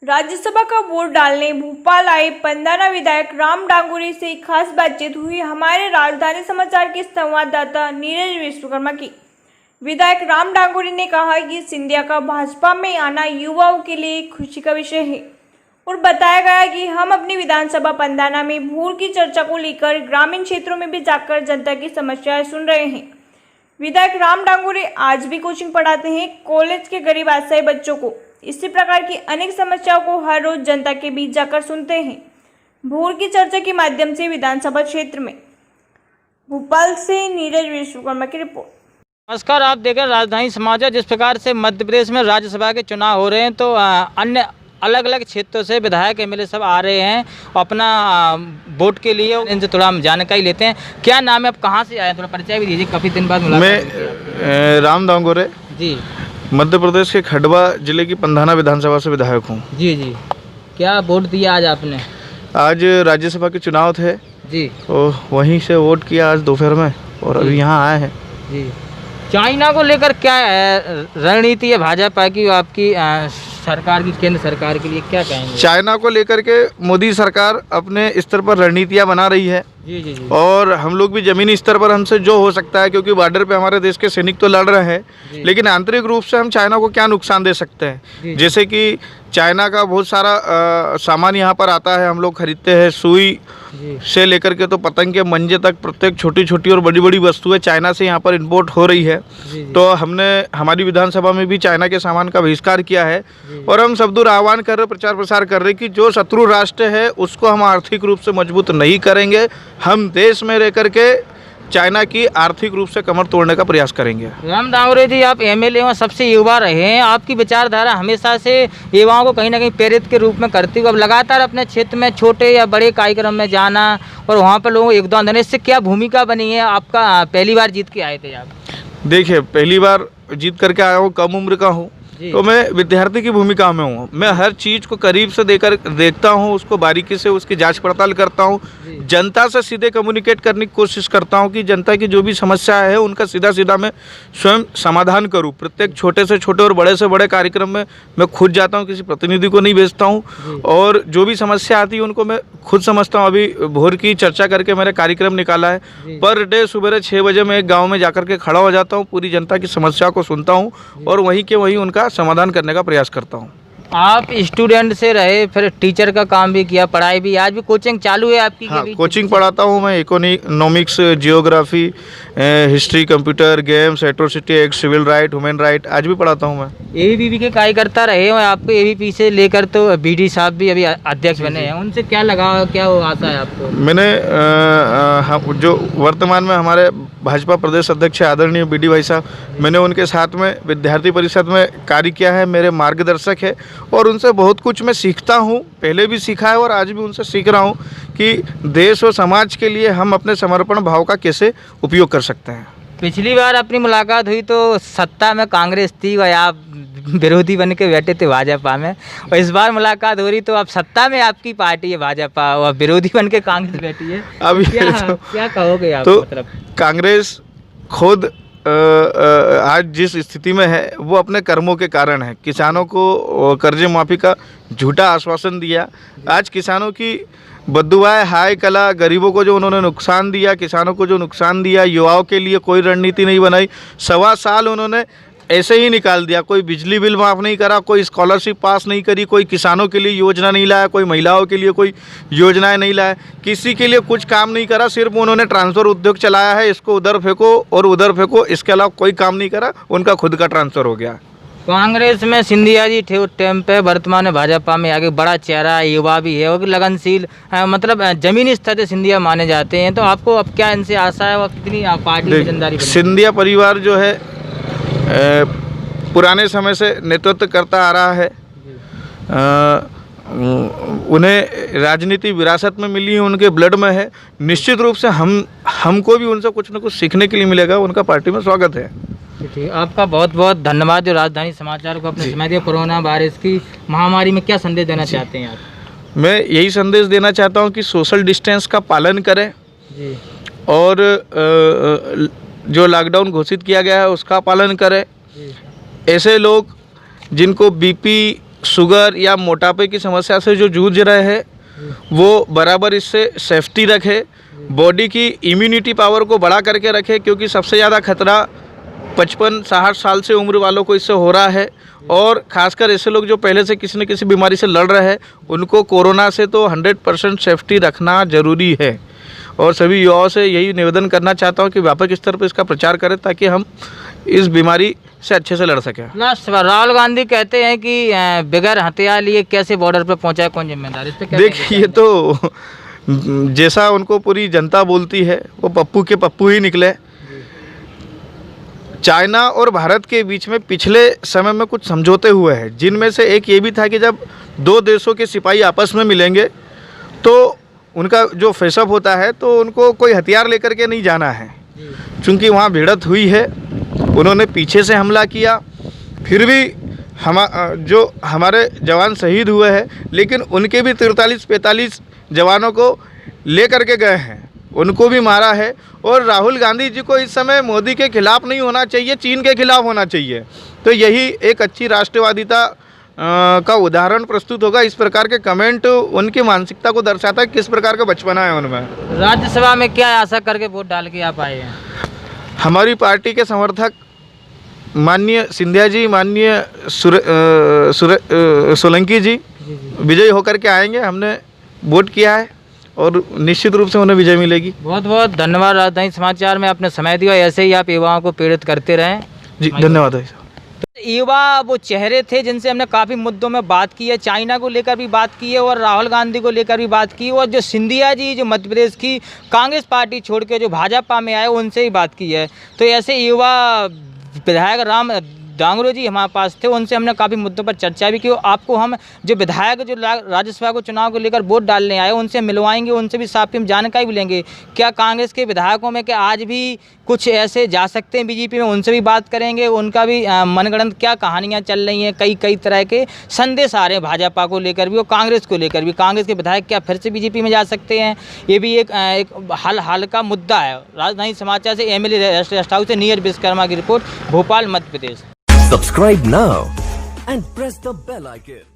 राज्यसभा का वोट डालने भोपाल आए पंदाना विधायक राम डांगोरे से खास बातचीत हुई हमारे राजधानी समाचार के संवाददाता नीरज विश्वकर्मा की। विधायक राम डांगोरे ने कहा कि सिंधिया का भाजपा में आना युवाओं के लिए खुशी का विषय है और बताया गया कि हम अपनी विधानसभा पंदाना में भूल की चर्चा को लेकर ग्रामीण क्षेत्रों में भी जाकर जनता की समस्याएं सुन रहे हैं। विधायक राम डांगोरे आज भी कोचिंग पढ़ाते हैं कॉलेज के गरीब आश्रय बच्चों को। इसी प्रकार की अनेक समस्याओं को हर रोज जनता के बीच जाकर सुनते हैं। भूल की चर्चा के माध्यम से विधानसभा क्षेत्र में। भोपाल से नीरज विश्वकर्मा की रिपोर्ट। नमस्कार, आप देख रहे हैं राजधानी समाचार। जिस प्रकार से मध्य प्रदेश में राज्यसभा के चुनाव हो रहे हैं तो अन्य अलग अलग क्षेत्रों से विधायक एमएलए सब आ रहे हैं अपना वोट के लिए। इनसे थोड़ा हम जानकारी लेते हैं। क्या नाम है, आप कहाँ से आए हैं, थोड़ा परिचय भी दीजिए। काफ़ी दिन बाद मैं राम डांगोरे जी मध्य प्रदेश के खंडवा जिले की पंधाना विधानसभा से विधायक हूँ। जी जी, क्या वोट दिया आज आपने? आज राज्यसभा के चुनाव थे जी, तो वहीं से वोट किया आज दोपहर में और अभी यहाँ आए हैं। जी, चाइना को लेकर क्या रणनीति है भाजपा की, आपकी सरकार की, केंद्र सरकार के लिए क्या कहेंगे? चाइना को लेकर के मोदी सरकार अपने स्तर पर रणनीतियाँ बना रही है। जी जी जी। और हम लोग भी जमीनी स्तर पर हमसे जो हो सकता है, क्योंकि बॉर्डर पे हमारे देश के सैनिक तो लड़ रहे हैं, लेकिन आंतरिक रूप से हम चाइना को क्या नुकसान दे सकते हैं। जैसे कि चाइना का बहुत सारा सामान यहाँ पर आता है, हम लोग खरीदते हैं। सुई से लेकर के तो पतंग के मंजे तक प्रत्येक छोटी छोटी और बड़ी बड़ी वस्तुएं चाइना से यहाँ पर इंपोर्ट हो रही है। तो हमने हमारी विधानसभा में भी चाइना के सामान का बहिष्कार किया है और हम सब दूर आह्वान कर रहे, प्रचार प्रसार कर रहे कि जो शत्रु राष्ट्र है उसको हम आर्थिक रूप से मजबूत नहीं करेंगे। हम देश में रह करके चाइना की आर्थिक रूप से कमर तोड़ने का प्रयास करेंगे। राम डांगोरे जी, आप एमएलए में सबसे युवा रहे हैं। आपकी विचारधारा हमेशा से युवाओं को कहीं ना कहीं प्रेरित के रूप में करती हुई अब लगातार अपने क्षेत्र में छोटे या बड़े कार्यक्रम में जाना और वहाँ पर लोगों को योगदान देने, इससे क्या भूमिका बनी है? आपका पहली बार जीत के आए थे आप? देखिए, पहली बार जीत करके आया हूँ, कम उम्र का हूँ, तो मैं विद्यार्थी की भूमिका में हूँ। मैं हर चीज़ को करीब से देखता हूँ, उसको बारीकी से उसकी जांच पड़ताल करता हूँ, जनता से सीधे कम्युनिकेट करने की कोशिश करता हूँ कि जनता की जो भी समस्या है उनका सीधा सीधा मैं स्वयं समाधान करूँ। प्रत्येक छोटे से छोटे और बड़े से बड़े कार्यक्रम में मैं खुद जाता हूँ, किसी प्रतिनिधि को नहीं भेजता हूँ और जो भी समस्या आती है उनको मैं खुद समझता हूँ। अभी भोर की चर्चा करके मैंने कार्यक्रम निकाला है। पर डे सुबह 6 बजे मैं एक गाँव में जाकर के खड़ा हो जाता हूँ, पूरी जनता की समस्या को सुनता हूँ और वहीं के वहीं उनका समाधान करने का प्रयास करता हूँ। आप स्टूडेंट से रहे, फिर टीचर का काम भी किया, पढ़ाई भी, आज भी कोचिंग चालू है आपकी? हाँ, कोचिंग पढ़ाता हूँ मैं। Economics, geography, history, computer, games, atrocity act, civil right, human right आज भी पढ़ाता हूँ मैं। एबीवीपी के कार्यकर्ता रहे हो, आपको एबीवीपी से लेकर तो बीडी साहब भी अभी अध्यक्ष बने हैं, उनसे क्या लगा, क्या आता है आपको? मैंने जो वर्तमान में हमारे भाजपा प्रदेश अध्यक्ष आदरणीय बीडी भाई साहब, मैंने उनके साथ में विद्यार्थी परिषद में कार्य किया है, मेरे मार्गदर्शक है और उनसे बहुत कुछ मैं सीखता हूँ। पहले भी सीखा है और आज भी उनसे सीख रहा हूँ कि देश और समाज के लिए हम अपने समर्पण भाव का कैसे उपयोग कर सकते हैं। पिछली बार अपनी मुलाकात हुई तो सत्ता में कांग्रेस थी और आप विरोधी बन के बैठे थे भाजपा में, और इस बार मुलाकात हो रही तो अब सत्ता में आपकी पार्टी है भाजपा और विरोधी बन के कांग्रेस बैठी है। अब क्या कहोगे आप? तो मतलब कांग्रेस खुद आज जिस स्थिति में है वो अपने कर्मों के कारण है। किसानों को कर्जे माफी का झूठा आश्वासन दिया, आज किसानों की बद्दुआएं हाय कला, गरीबों को जो उन्होंने नुकसान दिया, किसानों को जो नुकसान दिया, युवाओं के लिए कोई रणनीति नहीं बनाई। 1.25 साल उन्होंने ऐसे ही निकाल दिया। कोई बिजली बिल माफ़ नहीं करा, कोई स्कॉलरशिप पास नहीं करी, कोई किसानों के लिए योजना नहीं लाया, कोई महिलाओं के लिए कोई योजनाएं नहीं लाया, किसी के लिए कुछ काम नहीं करा। सिर्फ उन्होंने ट्रांसफ़र उद्योग चलाया है, इसको उधर फेंको और उधर फेंको, इसके अलावा कोई काम नहीं करा। उनका खुद का ट्रांसफ़र हो गया। कांग्रेस में सिंधिया जी थे उस टाइम पे, वर्तमान में भाजपा में आगे बड़ा चेहरा, युवा भी है और लगनशील, मतलब जमीनी स्तर से सिंधिया माने जाते हैं। तो आपको अब क्या इनसे आशा है और कितनी पार्टी की जिम्मेदारी? सिंधिया परिवार जो है पुराने समय से नेतृत्व करता आ रहा है। उन्हें राजनीति विरासत में मिली है, उनके ब्लड में है। निश्चित रूप से हमको भी उनसे कुछ न कुछ सीखने के लिए मिलेगा। उनका पार्टी में स्वागत है। ठीक, आपका बहुत बहुत धन्यवाद जो राजधानी समाचार को अपने समय दिया। कोरोना वायरस की महामारी में क्या संदेश देना चाहते हैं आप? मैं यही संदेश देना चाहता हूं कि सोशल डिस्टेंस का पालन करें जी, और जो लॉकडाउन घोषित किया गया है उसका पालन करें। ऐसे लोग जिनको बीपी, शुगर या मोटापे की समस्या से जो जूझ रहे हैं वो बराबर इससे सेफ्टी रखे, बॉडी की इम्यूनिटी पावर को बढ़ा करके रखे, क्योंकि सबसे ज़्यादा खतरा 55-60 साल से उम्र वालों को इससे हो रहा है। और ख़ासकर ऐसे लोग जो पहले से किसी न किसी बीमारी से लड़ रहे हैं उनको कोरोना से तो 100% सेफ्टी रखना ज़रूरी है। और सभी युवाओं से यही निवेदन करना चाहता हूँ कि व्यापक स्तर पर इसका प्रचार करें ताकि हम इस बीमारी से अच्छे से लड़ सकें। लास्ट बार राहुल गांधी कहते हैं कि बगैर हथियार लिए कैसे बॉर्डर पे पहुंचा, कौन जिम्मेदार, इस पे क्या देखिए, ये तो जैसा उनको पूरी जनता बोलती है वो पप्पू के पप्पू ही निकले। चाइना और भारत के बीच में पिछले समय में कुछ समझौते हुए हैं, जिनमें से एक ये भी था कि जब दो देशों के सिपाही आपस में मिलेंगे तो उनका जो फेसअप होता है तो उनको कोई हथियार लेकर के नहीं जाना है। चूँकि वहाँ भिड़ंत हुई है, उन्होंने पीछे से हमला किया, फिर भी जो हमारे जवान शहीद हुए हैं, लेकिन उनके भी 43-45 जवानों को ले करके गए हैं, उनको भी मारा है। और राहुल गांधी जी को इस समय मोदी के खिलाफ नहीं होना चाहिए, चीन के खिलाफ होना चाहिए। तो यही एक अच्छी राष्ट्रवादिता का उदाहरण प्रस्तुत होगा। इस प्रकार के कमेंट उनकी मानसिकता को दर्शाता है, किस प्रकार का बचपना है उनमें। राज्यसभा में क्या आशा करके वोट डाल के आप आए हैं? हमारी पार्टी के समर्थक माननीय सिंधिया जी, माननीय सोलंकी जी विजयी होकर के आएंगे। हमने वोट किया है और निश्चित रूप से उन्हें विजय मिलेगी। बहुत बहुत धन्यवाद राजधानी समाचार में आपने समय दिया, ऐसे ही आप युवाओं को प्रेरित करते रहें। जी धन्यवाद है। युवा वो चेहरे थे जिनसे हमने काफ़ी मुद्दों में बात की है, चाइना को लेकर भी बात की है और राहुल गांधी को लेकर भी बात की, और जो सिंधिया जी जो मध्य प्रदेश की कांग्रेस पार्टी छोड़ के जो भाजपा में आए उनसे ही बात की है। तो ऐसे युवा विधायक राम डांगरू जी हमारे पास थे, उनसे हमने काफ़ी मुद्दों पर चर्चा भी की। आपको हम जो विधायक जो राज्यसभा को चुनाव को लेकर वोट डालने आए उनसे मिलवाएंगे, उनसे भी साफ हम जानकारी भी लेंगे। क्या कांग्रेस के विधायकों में क्या आज भी कुछ ऐसे जा सकते हैं बीजेपी में, उनसे भी बात करेंगे। उनका भी मनगढ़ंत क्या कहानियाँ चल रही हैं, कई तरह के संदेश आ रहे हैं भाजपा को लेकर भी और कांग्रेस को लेकर भी। कांग्रेस के विधायक क्या फिर से बीजेपी में जा सकते हैं, ये भी एक हाल का मुद्दा है। राजधानी समाचार से एमएलए रेस्ट हाउस से नीरज विश्वकर्मा की report, Bhopal Madhya Pradesh. Subscribe now and press the bell icon.